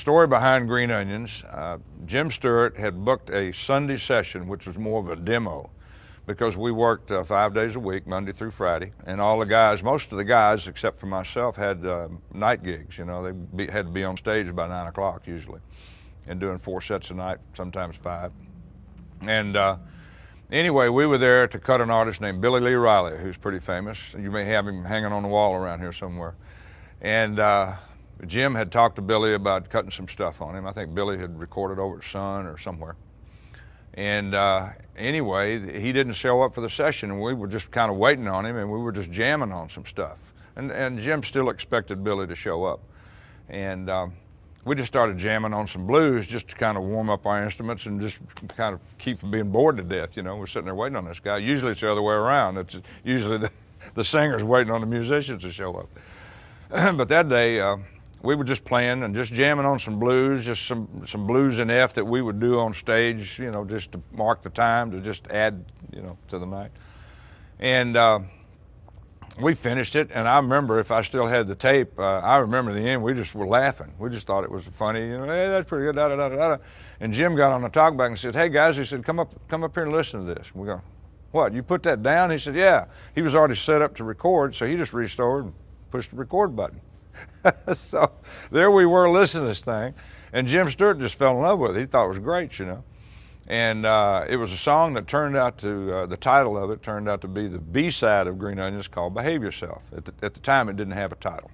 story behind Green Onions, Jim Stewart had booked a Sunday session, which was more of a demo, because we worked 5 days a week, Monday through Friday, and all the guys, most of the guys except for myself, had night gigs. You know, they had to be on stage by 9 o'clock usually, and doing 4 sets a night, sometimes 5. And anyway, we were there to cut an artist named Billy Lee Riley, who's pretty famous. You may have him hanging on the wall around here somewhere. And Jim had talked to Billy about cutting some stuff on him. I think Billy had recorded over at Sun or somewhere. And anyway, he didn't show up for the session, and we were just kind of waiting on him, and we were just jamming on some stuff. And Jim still expected Billy to show up. And we just started jamming on some blues just to kind of warm up our instruments and just kind of keep from being bored to death. You know, we're sitting there waiting on this guy. Usually it's the other way around. It's usually the singer's waiting on the musicians to show up. But that day, we were just playing and just jamming on some blues, just some blues in F that we would do on stage, you know, just to mark the time, to just add, you know, to the night. And we finished it, and I remember, if I still had the tape, I remember the end, we just were laughing. We just thought it was funny, you know, hey, that's pretty good, da da da da da. And Jim got on the talkback and said, hey guys, he said, come up here and listen to this. And we go, what, you put that down? He said, yeah. He was already set up to record, so he just restored and pushed the record button. So there we were listening to this thing, and Jim Stewart just fell in love with it. He thought it was great, you know. And it was a song that turned out to, the title of it turned out to be the B-side of Green Onions, called Behave Yourself. At the time, it didn't have a title.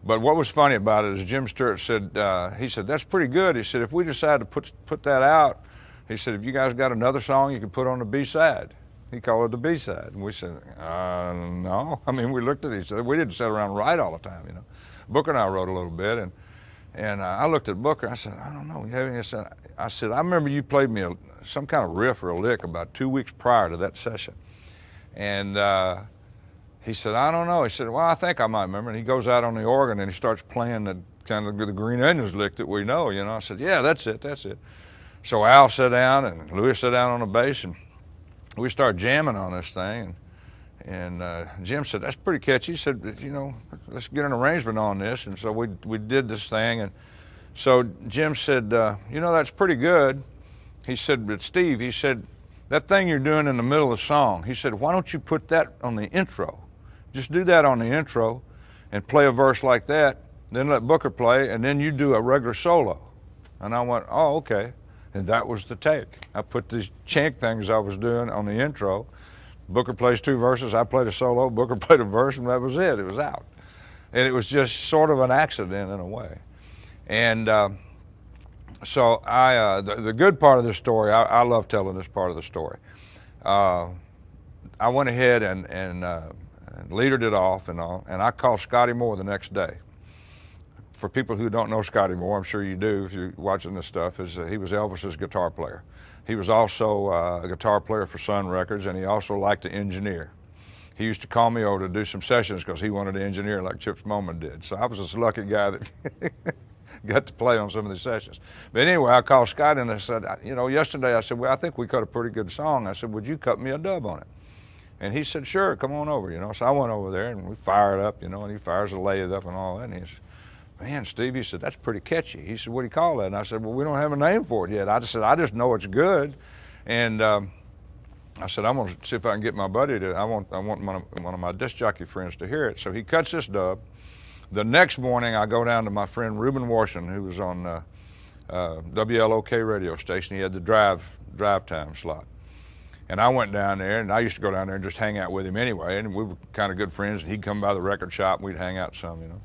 But what was funny about it is Jim Stewart said, he said, that's pretty good. He said, if we decide to put that out, he said, if you guys got another song you can put on the B-side. He called it the B-side. And we said, no. I mean, we looked at each other. We didn't sit around and write all the time, you know. Booker and I wrote a little bit, and I looked at Booker. I said, I don't know. I said, I remember you played me some kind of riff or a lick about 2 weeks prior to that session. And he said, I don't know. He said, well, I think I might remember. And he goes out on the organ and he starts playing the kind of the Green Onions lick that we know, you know. I said, yeah, that's it, that's it. So Al sat down and Louis sat down on the bass, and we started jamming on this thing. And Jim said, that's pretty catchy. He said, you know, let's get an arrangement on this. And so we did this thing. And so Jim said, you know, that's pretty good. He said, but Steve, he said, that thing you're doing in the middle of the song, he said, why don't you put that on the intro? Just do that on the intro and play a verse like that, then let Booker play, and then you do a regular solo. And I went, oh, okay. And that was the take. I put these chant things I was doing on the intro. Booker plays 2 verses, I played a solo, Booker played a verse, and that was it. It was out. And it was just sort of an accident in a way. And so the good part of this story, I love telling this part of the story. I went ahead and leadered it off and all, and I called Scotty Moore the next day. For people who don't know Scotty Moore, I'm sure you do if you're watching this stuff, he was Elvis's guitar player. He was also a guitar player for Sun Records, and he also liked to engineer. He used to call me over to do some sessions because he wanted to engineer like Chips Moman did. So I was this lucky guy that got to play on some of these sessions. But anyway, I called Scotty and I said, you know, yesterday I said, well, I think we cut a pretty good song. I said, would you cut me a dub on it? And he said, sure, come on over, you know. So I went over there and we fired up, you know, and he fires the lathe up and all that. And he said, man, Steve, he said, that's pretty catchy. He said, what do you call that? And I said, well, we don't have a name for it yet. I just know it's good. And I said, I'm gonna see if I can get my buddy to, I want one of my disc jockey friends to hear it. So he cuts this dub. The next morning, I go down to my friend Reuben Washington, who was on WLOK radio station. He had the drive time slot. And I went down there, and I used to go down there and just hang out with him anyway. And we were kind of good friends. And he'd come by the record shop, and we'd hang out some, you know.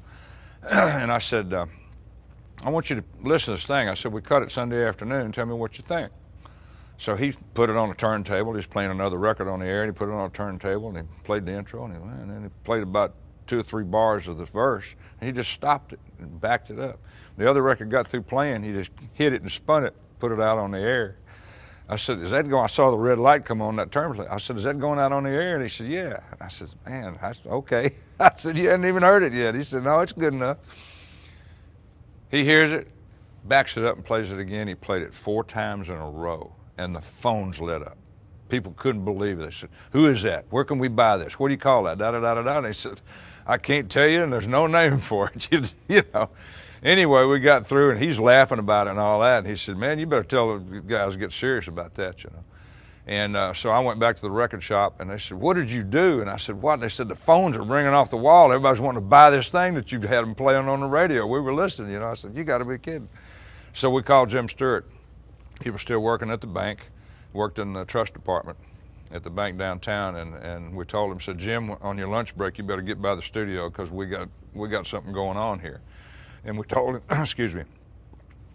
And I said, I want you to listen to this thing. I said, we cut it Sunday afternoon. Tell me what you think. So he put it on a turntable. He's playing another record on the air, and he put it on a turntable, and he played the intro, and then he played about 2 or 3 bars of the verse, and he just stopped it and backed it up. The other record got through playing. He just hit it and spun it, put it out on the air. I said, is that going? I saw the red light come on that turntable. I said, is that going out on the air? And he said, yeah. And I said, man, okay. I said, you hadn't even heard it yet. He said, no, it's good enough. He hears it, backs it up and plays it again. He played it 4 times in a row, and the phones lit up. People couldn't believe it. They said, who is that? Where can we buy this? What do you call that? Da, da, da, da, da. And he said, I can't tell you, and there's no name for it, you know. Anyway, we got through, and he's laughing about it and all that. And he said, "Man, you better tell the guys to get serious about that, you know." And so I went back to the record shop, and they said, "What did you do?" And I said, "What?" And they said, "The phones are ringing off the wall. Everybody's wanting to buy this thing that you had them playing on the radio. We were listening, you know." I said, "You got to be kidding." So we called Jim Stewart. He was still working at the bank, worked in the trust department at the bank downtown, and we told him, said, "Jim, on your lunch break, you better get by the studio because we got something going on here." And we told him, excuse me.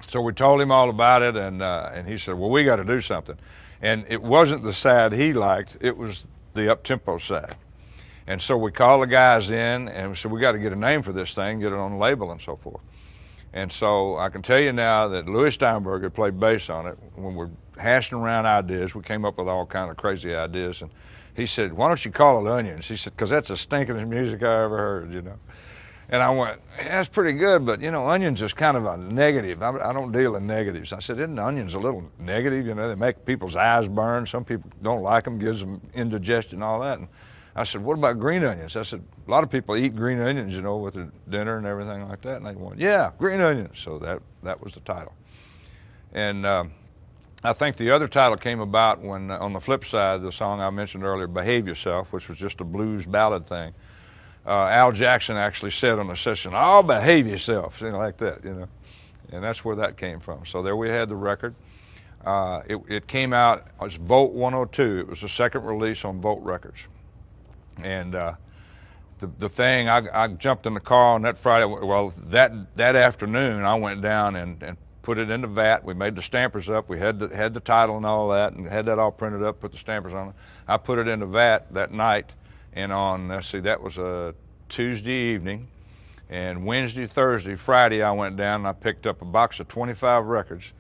So we told him all about it, and he said, "Well, we got to do something." And it wasn't the side he liked, it was the up-tempo side. And so we called the guys in, and we said, "We got to get a name for this thing, get it on the label and so forth." And so I can tell you now that Lewie Steinberg had played bass on it. When we're hashing around ideas, we came up with all kind of crazy ideas, and he said, "Why don't you call it Onions?" He said, "Because that's the stinkingest music I ever heard, you know." And I went, "Yeah, that's pretty good, but you know, Onions is kind of a negative. I don't deal in negatives." I said, "Isn't Onions a little negative? You know, they make people's eyes burn. Some people don't like them, gives them indigestion and all that." And I said, "What about green onions?" I said, "A lot of people eat green onions, you know, with their dinner and everything like that." And they went, "Yeah, green onions." So that was the title. And I think the other title came about when, on the flip side, the song I mentioned earlier, "Behave Yourself," which was just a blues ballad thing. Al Jackson actually said on the session, "Oh, behave yourself," you know, like that, you know. And that's where that came from. So there we had the record. It came out as Volt 102. It was the second release on Volt Records. And the thing, I jumped in the car on that Friday. Well, that afternoon, I went down and put it in the vat. We made the stampers up. We had the title and all that, and had that all printed up, put the stampers on it. I put it in the vat that night. And on, let's see, that was a Tuesday evening, and Wednesday, Thursday, Friday, I went down and I picked up a box of 25 records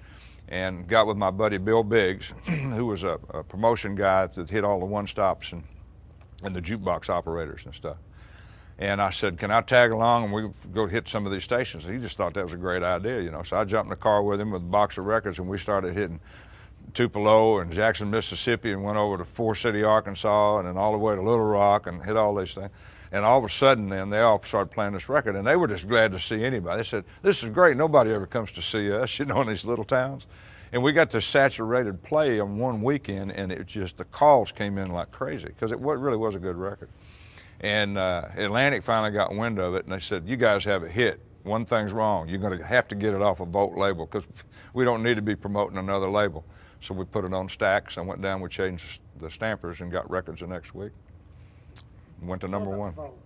and got with my buddy Bill Biggs, who was a promotion guy that hit all the one-stops and the jukebox operators and stuff. And I said, "Can I tag along and we go hit some of these stations?" And he just thought that was a great idea, you know. So I jumped in the car with him with a box of records, and we started hitting Tupelo and Jackson, Mississippi, and went over to Forest City, Arkansas, and then all the way to Little Rock, and hit all these things. And all of a sudden, then they all started playing this record, and they were just glad to see anybody. They said, "This is great. Nobody ever comes to see us, you know, in these little towns." And we got this saturated play on one weekend, and it just, the calls came in like crazy because it really was a good record. And Atlantic finally got wind of it, and they said, "You guys have a hit. One thing's wrong. You're going to have to get it off a Volt label because we don't need to be promoting another label." So we put it on Stax. I went down, we changed the stampers, and got records the next week. Went to number one. Volt.